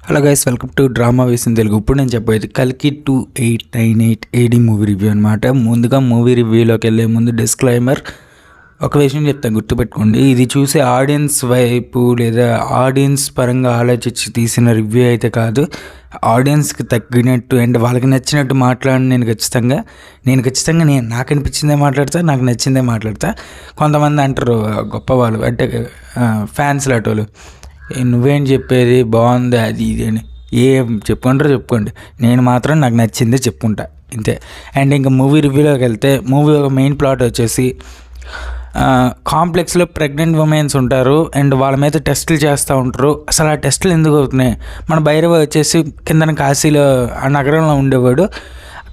Hello guys, welcome to drama వేసిన తెలుగు. ఇప్పుడు నేను చెప్పేది కల్కి 2898 ఏడి మూవీ రివ్యూ అనమాట. ముందుగా మూవీ రివ్యూలోకి వెళ్ళే ముందు డిస్క్లైమర్ ఒక విషయం చెప్తాను, గుర్తుపెట్టుకోండి. ఇది చూసే ఆడియన్స్ వైపు లేదా ఆడియన్స్ పరంగా ఆలోచించి తీసిన రివ్యూ అయితే కాదు. ఆడియన్స్కి తగ్గినట్టు అండ్ వాళ్ళకి నచ్చినట్టు మాట్లాడి నేను ఖచ్చితంగా నాకు అనిపించిందే మాట్లాడతా, నాకు నచ్చిందే మాట్లాడతా. కొంతమంది అంటారు గొప్పవాళ్ళు అంటే ఫ్యాన్స్ లాంటి, నువ్వేం చెప్పేది బాగుంది అది ఇది అని ఏం చెప్పుకోండి. నేను మాత్రం నాకు నచ్చిందే చెప్పుకుంటా, ఇంతే. అండ్ ఇంకా మూవీ రివ్యూలోకి వెళ్తే, మూవీ ఒక మెయిన్ ప్లాట్ వచ్చేసి కాంప్లెక్స్లో ప్రెగ్నెంట్ ఉమెన్స్ ఉంటారు అండ్ వాళ్ళ మీద టెస్టులు చేస్తూ ఉంటారు. అసలు ఆ టెస్టులు ఎందుకు అవుతున్నాయి? మన భైరవ వచ్చేసి కిందన కాశీలో ఆ నగరంలో ఉండేవాడు.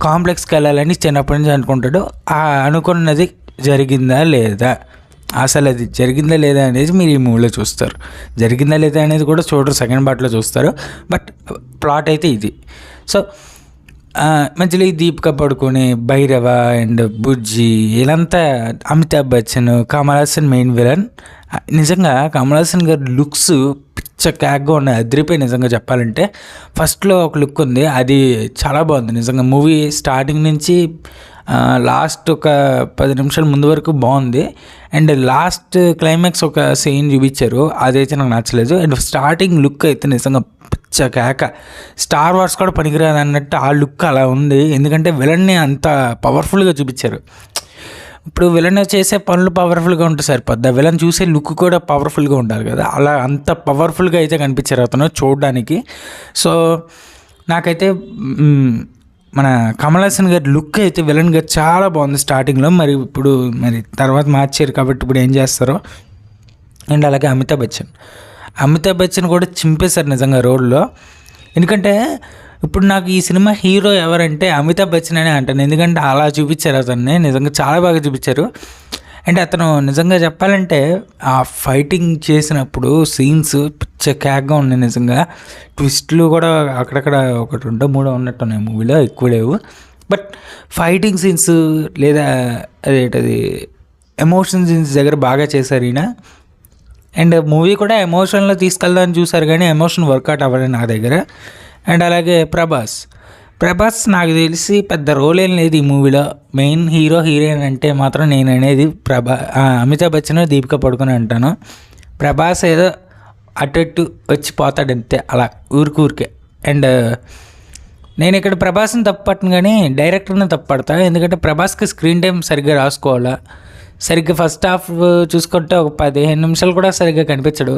కాంప్లెక్స్కి వెళ్ళాలని చిన్నప్పటి నుంచి అనుకుంటాడు. ఆ అనుకున్నది జరిగిందా లేదా, అసలు అది జరిగిందా లేదా అనేది మీరు ఈ మూవీలో చూస్తారు. జరిగిందా లేదా అనేది కూడా చూడరు, సెకండ్ పార్ట్లో చూస్తారు. బట్ ప్లాట్ అయితే ఇది. సో మధ్యలో ఈ దీపిక పడుకొని భైరవ అండ్ బుజ్జి వీళ్ళంతా, అమితాబ్ బచ్చన్, కమల్ హాసన్ మెయిన్ విలన్. నిజంగా కమల్ హాసన్ గారి లుక్స్ పిచ్చ క్యాక్గా ఉన్నాయి, అదిరిపోయి. నిజంగా చెప్పాలంటే ఫస్ట్లో ఒక లుక్ ఉంది, అది చాలా బాగుంది నిజంగా. మూవీ స్టార్టింగ్ నుంచి లాస్ట్ ఒక 10 నిమిషాల ముందు వరకు బాగుంది. అండ్ లాస్ట్ క్లైమాక్స్ ఒక సీన్ చూపించారు, అదైతే నాకు నచ్చలేదు. అండ్ స్టార్టింగ్ లుక్ అయితే నిజంగా పిచ్చ కేక, స్టార్ వార్స్ కూడా పనికిరాదు అన్నట్టు ఆ లుక్ అలా ఉంది. ఎందుకంటే విలన్ని అంత పవర్ఫుల్గా చూపించారు. ఇప్పుడు విలన్ చేసే పనులు పవర్ఫుల్గా ఉంటే సరిపోద్ది, విలన్ చూసే లుక్ కూడా పవర్ఫుల్గా ఉండాలి కదా, అలా అంత పవర్ఫుల్గా అయితే కనిపించారు అతను చూడడానికి. సో నాకైతే మన కమల్ హాసన్ గారి లుక్ అయితే విలన్ గారు చాలా బాగుంది స్టార్టింగ్లో. ఇప్పుడు తర్వాత మార్చారు కాబట్టి ఇప్పుడు ఏం చేస్తారో. అండ్ అలాగే అమితాబ్ బచ్చన్ కూడా చింపేశారు నిజంగా రోల్లో. ఎందుకంటే ఇప్పుడు నాకు ఈ సినిమా హీరో ఎవరంటే అమితాబ్ బచ్చన్ అనే అంటాను, ఎందుకంటే అలా చూపించారు అతన్ని, నిజంగా చాలా బాగా చూపించారు. అండ్ అతను నిజంగా చెప్పాలంటే ఆ ఫైటింగ్ చేసినప్పుడు సీన్స్ పిచ్చ క్యాక్గా ఉన్నాయి నిజంగా. ట్విస్ట్లు కూడా అక్కడక్కడ 1-2-3 ఉన్నట్టున్నాయి మూవీలో, ఎక్కువ లేవు. బట్ ఫైటింగ్ సీన్స్ లేదా అదేంటది ఎమోషన్ సీన్స్ దగ్గర బాగా చేశారు ఈయన. అండ్ మూవీ కూడా ఎమోషన్లో తీసుకెళ్దామని చూసారు కానీ ఎమోషన్ వర్కౌట్ అవ్వలేదు నా దగ్గర. అండ్ అలాగే ప్రభాస్ నాకు తెలిసి పెద్ద రోల్ ఏం లేదు ఈ మూవీలో. మెయిన్ హీరో హీరోయిన్ అంటే మాత్రం నేను అనేది అమితాబ్ బచ్చన్, దీపిక పడుకొని అంటాను. ప్రభాస్ ఏదో అటు వచ్చి పోతాడు అంతే, అలా ఊరికే. అండ్ నేను ఇక్కడ ప్రభాస్ని తప్పట్ను కానీ డైరెక్టర్ని తప్పడతా. ఎందుకంటే ప్రభాస్కి స్క్రీన్ టైం సరిగ్గా రాసుకోవాలా. సరిగ్గా ఫస్ట్ హాఫ్ చూసుకుంటే ఒక 15 నిమిషాలు కూడా సరిగ్గా కనిపించడు.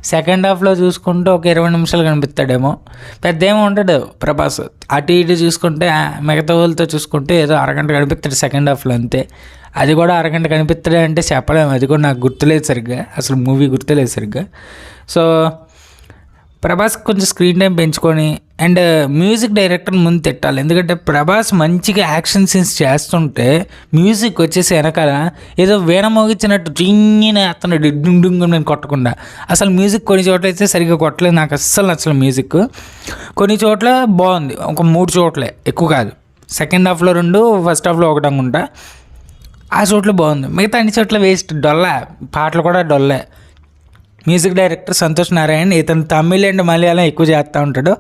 సెకండ్ హాఫ్లో చూసుకుంటే ఒక 20 నిమిషాలు కనిపిస్తాడేమో, పెద్ద ఏమో ఉంటాడు ప్రభాస్. అటు ఇటు చూసుకుంటే మిగతా వాళ్ళతో చూసుకుంటే ఏదో అరగంట కనిపిస్తాడు సెకండ్ హాఫ్లో, అంతే. అది కూడా అరగంట కనిపిస్తాడే అంటే చెప్పలేము, అది కూడా నాకు గుర్తులేదు సరిగ్గా, అసలు మూవీ గుర్తులేదు సరిగ్గా. సో ప్రభాస్ కొంచెం స్క్రీన్ టైం పెంచుకొని అండ్ మ్యూజిక్ డైరెక్టర్ ముందు తిట్టాలి. ఎందుకంటే ప్రభాస్ మంచిగా యాక్షన్ సీన్స్ చేస్తుంటే మ్యూజిక్ వచ్చేసి వెనకాల ఏదో వీణ మోగించినట్టు జింగిన అతను డింగ్ నేను కొట్టకుండా, అసలు మ్యూజిక్ కొన్ని చోట్ల అయితే సరిగ్గా కొట్టలేదు, నాకు అస్సలు నచ్చలేదు మ్యూజిక్. కొన్ని చోట్ల బాగుంది, ఒక 3 చోట్లే, ఎక్కువ కాదు. సెకండ్ హాఫ్లో 2, ఫస్ట్ హాఫ్లో 1 అనుకుంటా. ఆ చోట్ల బాగుంది, మిగతా అన్ని చోట్ల వేస్ట్, డొల్లా, పాటలు కూడా డొల్లే. మ్యూజిక్ డైరెక్టర్ సంతోష్ నారాయణ్, ఇతను తమిళ్ అండ్ మలయాళం ఎక్కువ చేస్తూ ఉంటాడు.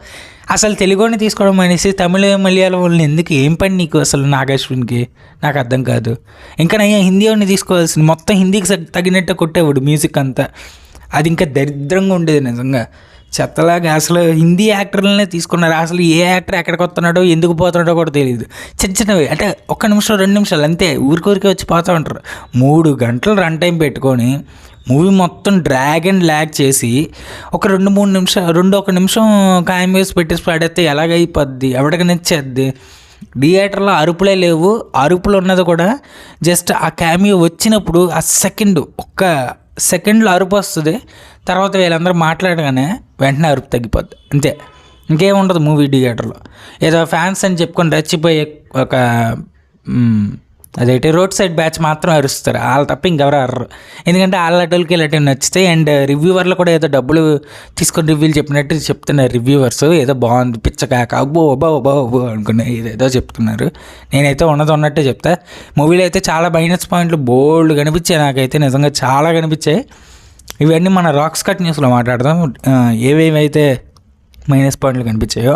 అసలు తెలుగుని తీసుకోవడం అనేసి తమిళ మలయాళం వాళ్ళని ఎందుకు, ఏం పని నీకు అసలు నాగేశ్వరికి, నాకు అర్థం కాదు. ఇంకా నేను హిందీ వాడిని తీసుకోవాల్సింది, మొత్తం హిందీకి తగినట్టు కొట్టేవాడు మ్యూజిక్ అంతా. అది ఇంకా దరిద్రంగా ఉండేది నిజంగా, చెత్తలాగా. అసలు హిందీ యాక్టర్లనే తీసుకున్నారు, అసలు ఏ యాక్టర్ ఎక్కడికి వస్తున్నాడో ఎందుకు పోతున్నాడో కూడా తెలియదు. చిన్నవి అంటే 1 నిమిషం 2 నిమిషాలు అంతే, ఊరికే వచ్చి పోతూ ఉంటారు. 3 గంటలు రన్ టైం పెట్టుకొని మూవీ మొత్తం డ్రాగ్ అండ్ ల్యాగ్ చేసి ఒక 2-3 నిమిషాలు 1 నిమిషం కామెస్ పెట్టేసి పడితే ఎలాగైపోద్ది, ఎవరికి నచ్చేద్ది. థియేటర్లో అరుపులే లేవు, అరుపులు ఉన్నది కూడా జస్ట్ ఆ క్యామియో వచ్చినప్పుడు ఆ ఒక్క సెకండ్లో అరుపు వస్తుంది. తర్వాత వీళ్ళందరూ మాట్లాడగానే వెంటనే అరుపు తగ్గిపోద్ది, అంతే. ఇంకేముండదు మూవీ థియేటర్లో. ఏదో ఫ్యాన్స్ అని చెప్పుకొని రెచ్చిపోయే ఒక అదైతే రోడ్ సైడ్ బ్యాచ్ మాత్రం అరుస్తారు, వాళ్ళు తప్ప ఇంకెవరు అర్రరు. ఎందుకంటే వాళ్ళకి ఇలాంటివి నచ్చితే. అండ్ రివ్యూవర్లు కూడా ఏదో డబ్బులు తీసుకొని రివ్యూలు చెప్పినట్టు చెప్తున్నారు రివ్యూవర్స్, ఏదో బాగుంది పిచ్చకాక అబ్బో అనుకున్నా, ఏదేదో చెప్తున్నారు. నేనైతే ఉన్నట్టే చెప్తా. మూవీలో అయితే చాలా మైనస్ పాయింట్లు బోల్డ్ కనిపించాయి, నాకైతే నిజంగా చాలా కనిపించాయి. ఇవన్నీ మన రాక్స్ కట్ న్యూస్లో మాట్లాడదాం. ఏవేవైతే మైనస్ పాయింట్లు కనిపించాయో.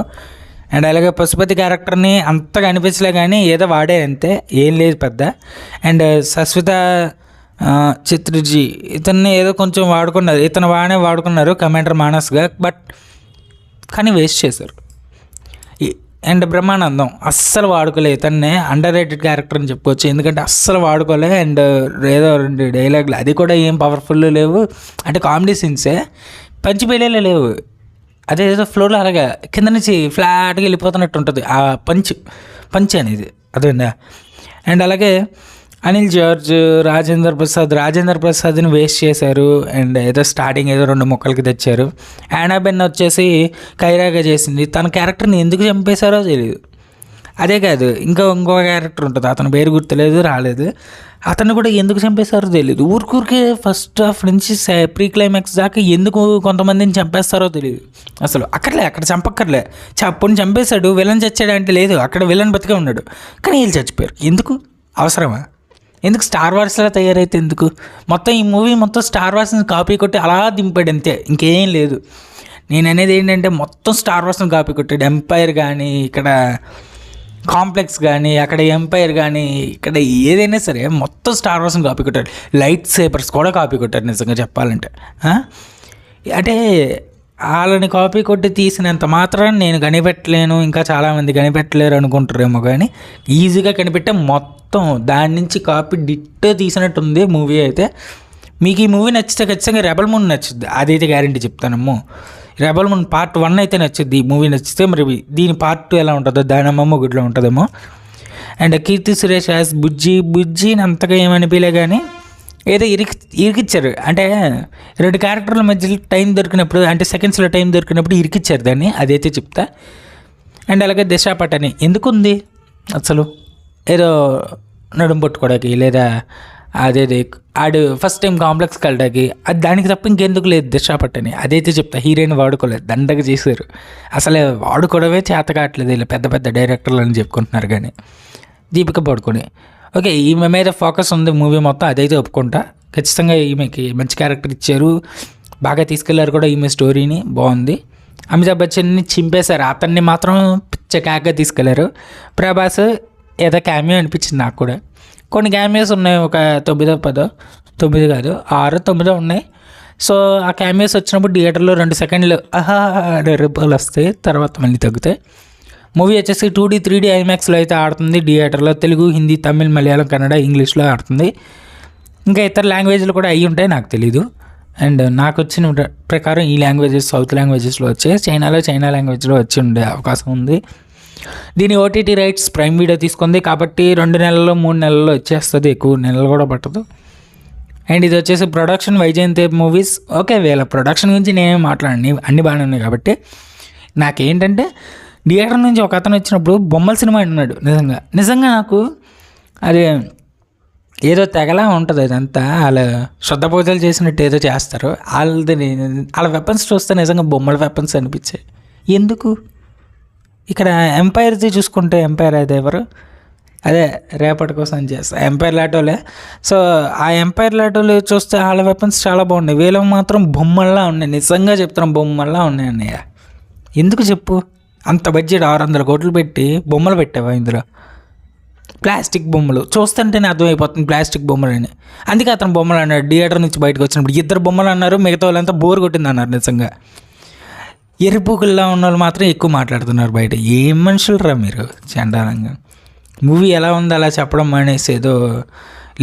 అండ్ అలాగే పశుపతి క్యారెక్టర్ని అంతగా అనిపించలే, కానీ ఏదో వాడే అంతే, ఏం లేదు పెద్ద. అండ్ సస్మిత చిత్రజీ ఇతన్ని ఏదో కొంచెం వాడుకున్నారు, ఇతను బాగానే వాడుకున్నారు కమాండర్ మానస్గా, బట్ కానీ వేస్ట్ చేశారు. అండ్ బ్రహ్మానందం అస్సలు వాడుకోలే, ఇతన్నే అండర్ రేటెడ్ క్యారెక్టర్ అని చెప్పుకోవచ్చు, ఎందుకంటే అస్సలు వాడుకోలే. అండ్ ఏదో 2 డైలాగులు, అది కూడా ఏం పవర్ఫుల్ లేవు, అంటే కామెడీ సీన్సే, పంచిపేలేలే లేవు, అదే ఏదో ఫ్లోలో అలాగా కింద నుంచి ఫ్లాట్గా వెళ్ళిపోతున్నట్టు ఉంటుంది ఆ పంచ్ అనేది, అదేందా. అండ్ అలాగే అనిల్ జార్జ్, రాజేంద్ర ప్రసాద్ని వేస్ట్ చేశారు. అండ్ ఏదో స్టార్టింగ్ ఏదో 2 ముక్కలకి తెచ్చారు. యానాబెన్ వచ్చేసి కైరాగా చేసింది, తన క్యారెక్టర్ని ఎందుకు చంపేశారో తెలియదు. అదే కాదు, ఇంకో క్యారెక్టర్ ఉంటుంది, అతని పేరు గుర్తులేదు, రాలేదు, అతను కూడా ఎందుకు చంపేశారో తెలియదు. ఊరికే ఫస్ట్ హాఫ్ నుంచి ప్రీ-క్లైమాక్స్ దాకా ఎందుకు కొంతమందిని చంపేస్తారో తెలియదు అసలు. అక్కడ చంపక్కర్లే, అప్పుడు చంపేశాడు, విలన్ చచ్చాడు అంటే లేదు, అక్కడ విలన్ బతికే ఉన్నాడు, కానీ వీళ్ళు చచ్చిపోయారు. ఎందుకు? అవసరమా? ఎందుకు? స్టార్ వార్స్లా తయారైతే ఎందుకు? మొత్తం ఈ మూవీ మొత్తం స్టార్ వార్స్ని కాపీ కొట్టి అలా దింపాడు అంతే, ఇంకేం లేదు. నేను అనేది ఏంటంటే మొత్తం స్టార్ వార్స్ని కాపీ కొట్టాడు. ఎంపైర్ కానీ, ఇక్కడ కాంప్లెక్స్ కానీ, అక్కడ ఎంపైర్ కానీ, ఇక్కడ ఏదైనా సరే మొత్తం స్టార్ వార్స్ని కాపీ కొట్టాడు. లైట్ సేపర్స్ కూడా కాపీ కొట్టారు నిజంగా చెప్పాలంటే. అంటే వాళ్ళని కాపీ కొట్టి తీసినంత మాత్రం నేను కనిపెట్టలేను, ఇంకా చాలామంది కనిపెట్టలేరు అనుకుంటారేమో, కానీ ఈజీగా కనిపెట్టే మొత్తం దాని నుంచి కాపీ డిట్టో తీసినట్టుంది మూవీ అయితే. మీకు ఈ మూవీ నచ్చితే ఖచ్చితంగా రెబల్ మూన్ నచ్చుద్ది, అదైతే గ్యారంటీ చెప్తానమ్మో. రెబల్ మూన్ పార్ట్ 1 అయితే నచ్చుద్ది, ఈ మూవీ నచ్చితే. మరి దీని పార్ట్ 2 ఎలా ఉంటుందో, దానమ్మ గుడిలో ఉంటుందేమో. అండ్ కీర్తి సురేష్ యాజ్ బుజ్జిని అంతగా ఏమనిపించలే, కానీ ఏదో ఇరికిచ్చారు, అంటే 2 క్యారెక్టర్ల మధ్యలో టైం దొరికినప్పుడు, అంటే సెకండ్స్లో టైం దొరికినప్పుడు ఇరికిచ్చారు దాన్ని, అదైతే చెప్తా. అండ్ అలాగే దిశా పటాని ఎందుకుంది అసలు, ఏదో నడుము పట్టుకోవడానికి, లేదా అదేది ఆడు ఫస్ట్ టైం కాంప్లెక్స్కి వెళ్ళడానికి, అది దానికి తప్ప ఇంకెందుకు లేదు దిశా పటాని, అదైతే చెప్తా. హీరోయిన్ వాడుకోలేదు, దండగా చేశారు, అసలే వాడుకోవడమే చేత కావట్లేదు వీళ్ళు, పెద్ద డైరెక్టర్లు అని చెప్పుకుంటున్నారు. కానీ దీపిక పడుకొని ఓకే, ఈమె మీద ఫోకస్ ఉంది మూవీ మొత్తం, అదైతే ఒప్పుకుంటా. ఖచ్చితంగా ఈమెకి మంచి క్యారెక్టర్ ఇచ్చారు, బాగా తీసుకెళ్లారు కూడా ఈమె స్టోరీని, బాగుంది. అమితాబ్ బచ్చన్ని చింపేశారు, అతన్ని మాత్రం పిచ్చ క్యాక్గా తీసుకెళ్లారు. ప్రభాస్ ఏదో క్యామియో అనిపించింది నాకు కూడా. కొన్ని క్యామియోస్ ఉన్నాయి, ఒక 9 కాదు 6-9 ఉన్నాయి. సో ఆ క్యామియోస్ వచ్చినప్పుడు థియేటర్లో 2 సెకండ్లు రిబ్బలు వస్తాయి, తర్వాత మళ్ళీ తగ్గుతాయి. మూవీ వచ్చేసి 2D 3D ఐమాక్స్లో అయితే ఆడుతుంది థియేటర్లో, తెలుగు, హిందీ, తమిళ్, మలయాళం, కన్నడ, ఇంగ్లీష్లో ఆడుతుంది. ఇంకా ఇతర లాంగ్వేజ్లు కూడా అయ్యి ఉంటాయి, నాకు తెలీదు. అండ్ నాకు వచ్చిన ప్రకారం ఈ లాంగ్వేజెస్ సౌత్ లాంగ్వేజెస్లో వచ్చాయి, చైనా లాంగ్వేజ్లో వచ్చి ఉండే అవకాశం ఉంది. దీని OTT రైట్స్ ప్రైమ్ వీడియో తీసుకుంది కాబట్టి 2 నెలల్లో 3 నెలల్లో వచ్చేస్తుంది, ఎక్కువ నెలలు కూడా పట్టదు. అండ్ ఇది వచ్చేసి ప్రొడక్షన్ వైజయంతి మూవీస్. ఓకే, వీళ్ళ ప్రొడక్షన్ గురించి నేనేం మాట్లాడండి, అన్ని బాగానే ఉన్నాయి. కాబట్టి నాకేంటంటే థియేటర్ నుంచి ఒక అతను వచ్చినప్పుడు బొమ్మల సినిమా అంటున్నాడు, నిజంగా నాకు అది ఏదో తెగలా ఉంటుంది, అదంతా వాళ్ళ శ్రద్ధ పూజలు చేసినట్టు ఏదో చేస్తారు. వాళ్ళ వెపన్స్ చూస్తే నిజంగా బొమ్మల వెపన్స్ అనిపించాయి. ఎందుకు? ఇక్కడ ఎంపైర్ది చూసుకుంటే, ఎంపైర్ అయితే ఎవరు, అదే రేపటి కోసం చేస్తా ఎంపైర్ లాటోలే. సో ఆ ఎంపైర్ లాటోలు చూస్తే వాళ్ళ వెపన్స్ చాలా బాగున్నాయి, వీళ్ళకి మాత్రం బొమ్మల్లా ఉన్నాయి, నిజంగా చెప్తున్నాం బొమ్మల్లా ఉన్నాయి అన్నయ్య. ఎందుకు చెప్పు? అంత బడ్జెట్ 600 కోట్లు పెట్టి బొమ్మలు పెట్టావా ఇందులో? ప్లాస్టిక్ బొమ్మలు చూస్తుంటేనే అర్థమైపోతుంది ప్లాస్టిక్ బొమ్మలు అని. అందుకే అతను బొమ్మలు అన్నాడు. థియేటర్ నుంచి బయటకు వచ్చినప్పుడు 2 బొమ్మలు అన్నారు, మిగతా వాళ్ళంతా బోర్ కొట్టింది అన్నారు. నిజంగా ఎరుపుకుల్లా ఉన్న వాళ్ళు మాత్రం ఎక్కువ మాట్లాడుతున్నారు బయట. ఏం మనుషులు రా మీరు, చండాలంగా. మూవీ ఎలా ఉందో అలా చెప్పడం మానేసి ఏదో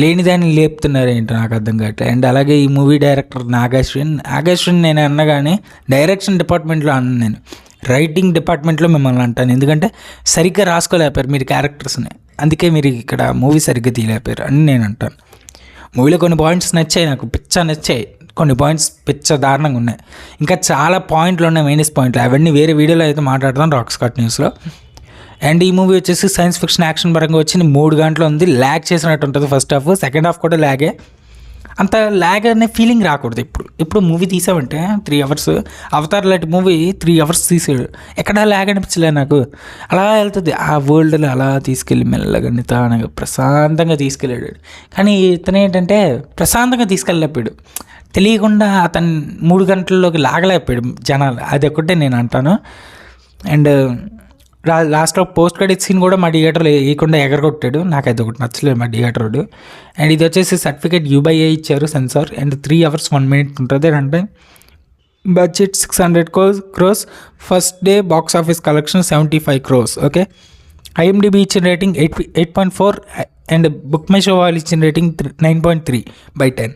లేనిదాన్ని లేపుతున్నారు ఏంటో నాకు అర్థం కావట్లేదు. అండ్ అలాగే ఈ మూవీ డైరెక్టర్ నాగేశ్వన్ నేను అన్నా, కానీ డైరెక్షన్ డిపార్ట్మెంట్లో అన్నాను, నేను రైటింగ్ డిపార్ట్మెంట్లో మిమ్మల్ని అంటాను. ఎందుకంటే సరిగ్గా రాసుకోలేపారు మీరు క్యారెక్టర్స్ని, అందుకే మీరు ఇక్కడ మూవీ సరిగ్గా తీయలేపారు అని నేను అంటాను. మూవీలో కొన్ని పాయింట్స్ నచ్చాయి, నాకు నచ్చాయి, కొన్ని పాయింట్స్ దారుణంగా ఉన్నాయి. ఇంకా చాలా పాయింట్లు ఉన్నాయి, మైనస్ పాయింట్లు, అవన్నీ వేరే వీడియోలో అయితే మాట్లాడతాను రాక్ స్కాట్ న్యూస్లో. అండ్ ఈ మూవీ వచ్చేసి సైన్స్ ఫిక్షన్ యాక్షన్ పరంగా వచ్చి 3 గంటలు ఉంది, ల్యాగ్ చేసినట్టు ఉంటుంది ఫస్ట్ హాఫ్, సెకండ్ హాఫ్ కూడా ల్యాగే. అంత ల్యాగ్ అనే ఫీలింగ్ రాకూడదు. ఇప్పుడు మూవీ తీసామంటే 3 అవర్స్, అవతార్ లాంటి మూవీ 3 అవర్స్ తీసాడు, ఎక్కడా ల్యాగ్ అనిపించలే నాకు. అలా వెళ్తుంది ఆ వరల్డ్లో, అలా తీసుకెళ్ళి మెల్లగా నిదానంగా ప్రశాంతంగా తీసుకెళ్ళాడు. కానీ ఇతను ఏంటంటే ప్రశాంతంగా తీసుకెళ్ళలేపాడు, తెలియకుండా అతను 3 గంటల్లోకి లాగలేకపోయాడు జనాలు, అది ఒకటే నేను అంటాను. అండ్ లాస్ట్లో పోస్ట్ క్రెడిట్ సీన్ కూడా మా థియేటర్లో వేయకుండా ఎగరగొట్టాడు, నాకు అది ఒకటి నచ్చలేదు మా థియేటర్. అండ్ ఇది వచ్చేసి సర్టిఫికేట్ UBA ఇచ్చారు సెన్సార్. అండ్ 3 hours 1 minute ఉంటుంది. అంటే budget 600 crores, first day box office collection 75 crores. Okay, IMDb ఇచ్చిన rating 8.4 and book my show వాళ్ళు ఇచ్చిన రేటింగ్ 9.3/10.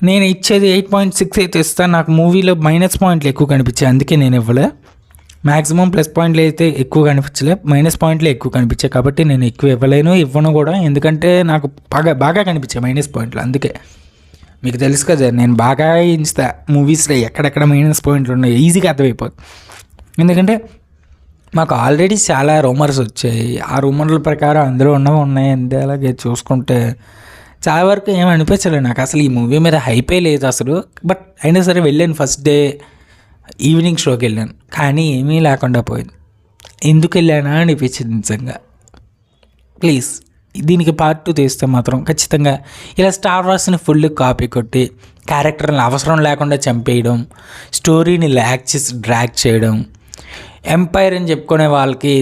నేను ఇచ్చేది 8.6 అయితే ఇస్తాను. నాకు మూవీలో మైనస్ పాయింట్లు ఎక్కువ కనిపించాయి, అందుకే నేను ఇవ్వలే. మ్యాక్సిమం ప్లస్ పాయింట్లు అయితే ఎక్కువ కనిపించలే, మైనస్ పాయింట్లే ఎక్కువ కనిపించాయి, కాబట్టి నేను ఎక్కువ ఇవ్వను కూడా. ఎందుకంటే నాకు బాగా కనిపించాయి మైనస్ పాయింట్లు. అందుకే మీకు తెలుసు కదా, నేను బాగా ఇస్తా మూవీస్లో ఎక్కడెక్కడ మైనస్ పాయింట్లు ఉన్నాయి, ఈజీగా అర్థమైపోతుంది. ఎందుకంటే మాకు ఆల్రెడీ చాలా రూమర్స్ వచ్చాయి, ఆ రూమర్ల ప్రకారం అందులో ఉన్నాయి. అంతే అలాగే చూసుకుంటే చాలా వరకు ఏమి అనిపించలేదు నాకు. అసలు ఈ మూవీ మీద హైపే లేదు అసలు. బట్ అయినా సరే వెళ్ళాను, ఫస్ట్ డే ఈవినింగ్ షోకి వెళ్ళాను, కానీ ఏమీ లేకుండా పోయింది. ఎందుకు వెళ్ళానా అనిపించింది నిజంగా. ప్లీజ్ దీనికి పార్ట్ 2 తీస్తే మాత్రం ఖచ్చితంగా ఇలా స్టార్ వార్స్ని ఫుల్ కాపీ కొట్టి క్యారెక్టర్ని అవసరం లేకుండా చంపేయడం, స్టోరీని ల్యాగ్ చేసి డ్రాగ్ చేయడం, ఎంపైర్ అని చెప్పుకునే వాళ్ళకి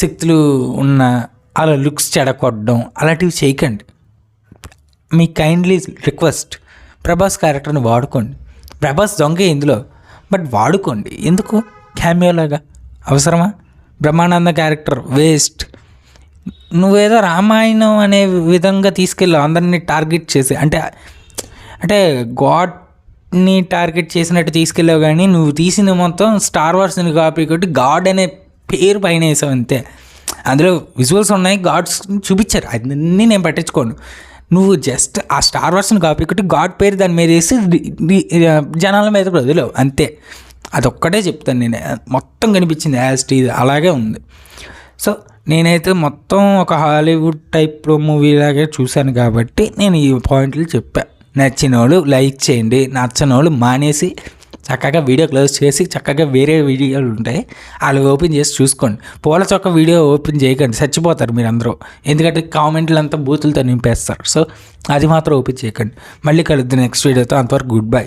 శక్తులు ఉన్న అలా లుక్స్ చెడగొట్టడం, అలాంటివి చేయకండి. మీ కైండ్లీ రిక్వెస్ట్, ప్రభాస్ క్యారెక్టర్ని వాడుకోండి. ప్రభాస్ దొంగే ఇందులో, బట్ వాడుకోండి. ఎందుకు క్యామియోలాగా అవసరమా? Brahmananda character waste. నువ్వేదో రామాయణం అనే విధంగా తీసుకెళ్ళావు అందరినీ టార్గెట్ చేసి, అంటే గాడ్ని టార్గెట్ చేసినట్టు తీసుకెళ్ళావు, కానీ నువ్వు తీసింది మొత్తం స్టార్ వార్స్ని కాపీ కొట్టి గాడ్ అనే పేరు పైన వేసావు అంతే. అందులో విజువల్స్ ఉన్నాయి, గాడ్స్ చూపించారు, అన్నీ నేను పట్టించుకోను. నువ్వు జస్ట్ ఆ స్టార్ వార్స్ని కాపీ కొట్టి గాడ్ పేరు దాని మీద వేసి జనాల మీద వదిలేవు అంతే. అదొక్కటే చెప్తాను నేను. మొత్తం కనిపించింది యాజ్ అలాగే ఉంది. సో నేనైతే మొత్తం ఒక హాలీవుడ్ టైప్ మూవీ లాగే చూశాను కాబట్టి నేను ఈ పాయింట్లు చెప్పా. నచ్చిన వాళ్ళు లైక్ చేయండి, నచ్చని వాళ్ళు మానేసి చక్కగా వీడియో క్లోజ్ చేసి చక్కగా వేరే వీడియోలు ఉంటాయి అవి ఓపెన్ చేసి చూసుకోండి. పూల చొక్క వీడియో ఓపెన్ చేయకండి, చచ్చిపోతారు మీరు అందరూ. ఎందుకంటే కామెంట్లు అంతా బూతులతో నింపేస్తారు. సో అది మాత్రం ఓపెన్ చేయకండి. మళ్ళీ కలుద్దాం నెక్స్ట్ వీడియోతో. అంతవరకు గుడ్ బై.